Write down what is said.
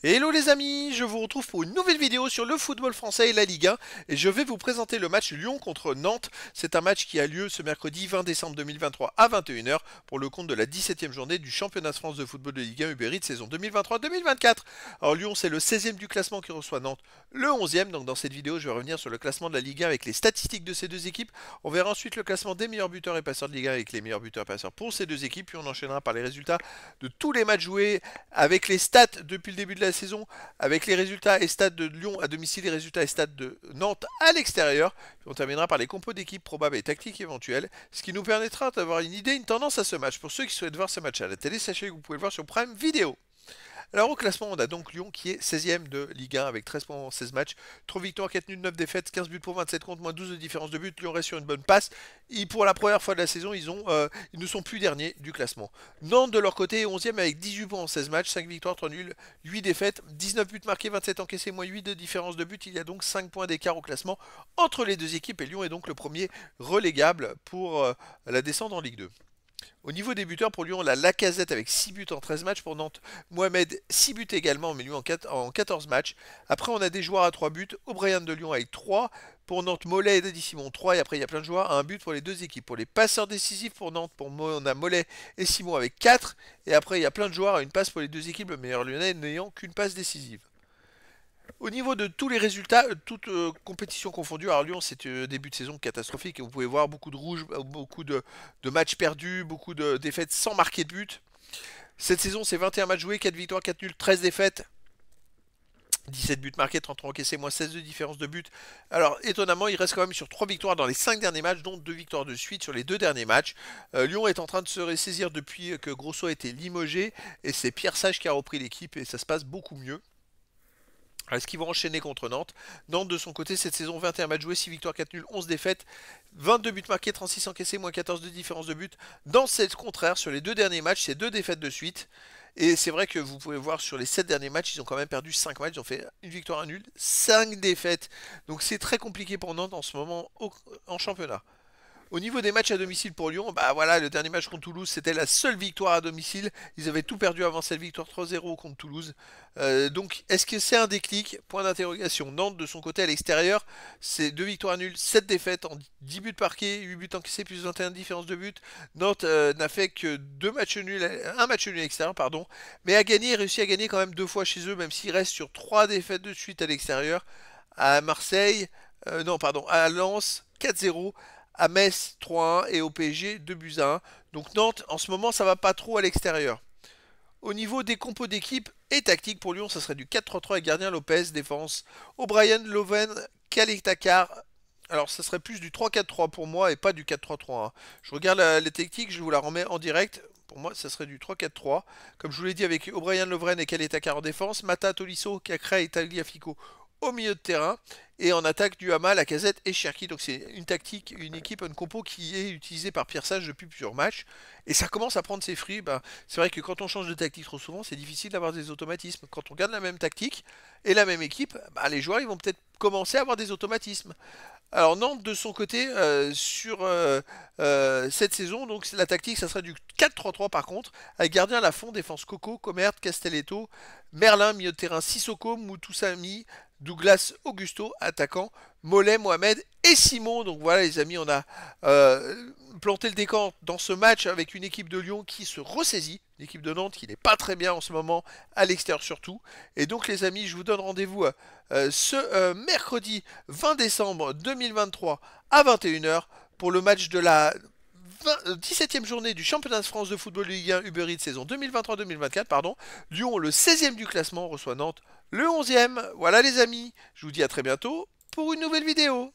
Hello les amis, je vous retrouve pour une nouvelle vidéo sur le football français et la Ligue 1 et je vais vous présenter le match Lyon contre Nantes. C'est un match qui a lieu ce mercredi 20 décembre 2023 à 21h pour le compte de la 17e journée du championnat de France de football de Ligue 1 Uber Eats saison 2023-2024. Alors Lyon c'est le 16e du classement qui reçoit Nantes le 11e, donc dans cette vidéo je vais revenir sur le classement de la Ligue 1 avec les statistiques de ces deux équipes. On verra ensuite le classement des meilleurs buteurs et passeurs de Ligue 1 avec les meilleurs buteurs et passeurs pour ces deux équipes, puis on enchaînera par les résultats de tous les matchs joués avec les stats depuis le début de la saison, avec les résultats et stats de Lyon à domicile, les résultats et stats de Nantes à l'extérieur. On terminera par les compos d'équipe probables et tactiques éventuelles, ce qui nous permettra d'avoir une idée, une tendance à ce match. Pour ceux qui souhaitent voir ce match à la télé, sachez que vous pouvez le voir sur Prime Video. Alors au classement, on a donc Lyon qui est 16e de Ligue 1 avec 13 points en 16 matchs, 3 victoires, 4 nuls, 9 défaites, 15 buts pour 27 contre, moins 12 de différence de but. Lyon reste sur une bonne passe. Et pour la première fois de la saison, ils ne sont plus derniers du classement. Nantes de leur côté est 11e avec 18 points en 16 matchs, 5 victoires, 3 nuls, 8 défaites, 19 buts marqués, 27 encaissés, moins 8 de différence de but. Il y a donc 5 points d'écart au classement entre les deux équipes et Lyon est donc le premier relégable pour la descente en Ligue 2. Au niveau des buteurs, pour Lyon, on a Lacazette avec 6 buts en 13 matchs. Pour Nantes, Mohamed, 6 buts également, mais lui en 14 matchs. Après, on a des joueurs à 3 buts. O'Brien de Lyon avec 3. Pour Nantes, Mollet et Daddy Simon 3. Et après, il y a plein de joueurs à un but pour les deux équipes. Pour les passeurs décisifs, pour Nantes, on a Mollet et Simon avec 4. Et après, il y a plein de joueurs à une passe pour les deux équipes. Le meilleur lyonnais n'ayant qu'une passe décisive. Au niveau de tous les résultats, toutes compétitions confondues, alors Lyon c'est début de saison catastrophique et vous pouvez voir beaucoup de rouges, beaucoup de matchs perdus, beaucoup de défaites sans marquer de but. Cette saison c'est 21 matchs joués, 4 victoires, 4 nuls, 13 défaites, 17 buts marqués, 33 encaissés, moins 16 de différence de but. Alors étonnamment il reste quand même sur 3 victoires dans les 5 derniers matchs, dont 2 victoires de suite sur les 2 derniers matchs. Lyon est en train de se ressaisir depuis que Grosso a été limogé et c'est Pierre Sage qui a repris l'équipe et ça se passe beaucoup mieux. Est-ce qu'ils vont enchaîner contre Nantes? Nantes de son côté cette saison 21 matchs joués, 6 victoires, 4 nuls, 11 défaites, 22 buts marqués, 36 encaissés, moins 14 de différence de but. Dans cette contraire, sur les 2 derniers matchs, c'est 2 défaites de suite. Et c'est vrai que vous pouvez voir sur les 7 derniers matchs, ils ont quand même perdu 5 matchs, ils ont fait une victoire, un nul, 5 défaites. Donc c'est très compliqué pour Nantes en ce moment en championnat. Au niveau des matchs à domicile pour Lyon, bah voilà, le dernier match contre Toulouse, c'était la seule victoire à domicile. Ils avaient tout perdu avant cette victoire 3-0 contre Toulouse. Donc, est-ce que c'est un déclic? Point d'interrogation. Nantes, de son côté, à l'extérieur, c'est 2 victoires nulles, 7 défaites en 10 buts marqués, 8 buts encaissés, plus 21 de différence de but. Nantes n'a fait que 2 matchs nuls, un match nul à l'extérieur, pardon. Mais a gagné, réussi à gagner quand même 2 fois chez eux, même s'il reste sur 3 défaites de suite à l'extérieur. À Marseille, non, pardon, à Lens, 4-0. À Metz 3-1 et au PSG 2-1. Donc Nantes en ce moment ça va pas trop à l'extérieur. Au niveau des compos d'équipe et tactique pour Lyon, ça serait du 4-3-3 avec gardien Lopez, défense O'Brien, Loven, Kalitakar. Alors ça serait plus du 3-4-3 pour moi et pas du 4-3-3. Hein. Je regarde les tactiques, je vous la remets en direct. Pour moi, ça serait du 3-4-3. Comme je vous l'ai dit, avec O'Brien, Lovren et Kalitakar en défense, Mata, Tolisso, Cacré et Tagliafico au milieu de terrain. Et en attaque, Duhamel, Lacazette et Cherki. Donc c'est une tactique, une équipe, une compo qui est utilisée par Pierre Sage depuis plusieurs matchs. Et ça commence à prendre ses fruits. Ben, c'est vrai que quand on change de tactique trop souvent, c'est difficile d'avoir des automatismes. Quand on garde la même tactique et la même équipe, ben, les joueurs ils vont peut-être commencer à avoir des automatismes. Alors Nantes de son côté sur cette saison, donc la tactique ça serait du 4-3-3 par contre, avec gardien à la fond, défense Coco, Comert, Castelletto, Merlin, milieu de terrain Sissoko, Moutoussamy, Douglas Augusto, attaquant, Mollet, Mohamed et Simon. Donc voilà les amis, on a planté le décor dans ce match avec une équipe de Lyon qui se ressaisit, l'équipe de Nantes qui n'est pas très bien en ce moment, à l'extérieur surtout. Et donc les amis, je vous donne rendez-vous ce mercredi 20 décembre 2023 à 21h pour le match de la 17e journée du championnat de France de football Ligue 1 Uber Eats saison 2023-2024, pardon. Lyon, le 16e du classement, reçoit Nantes, le 11e. Voilà les amis, je vous dis à très bientôt pour une nouvelle vidéo.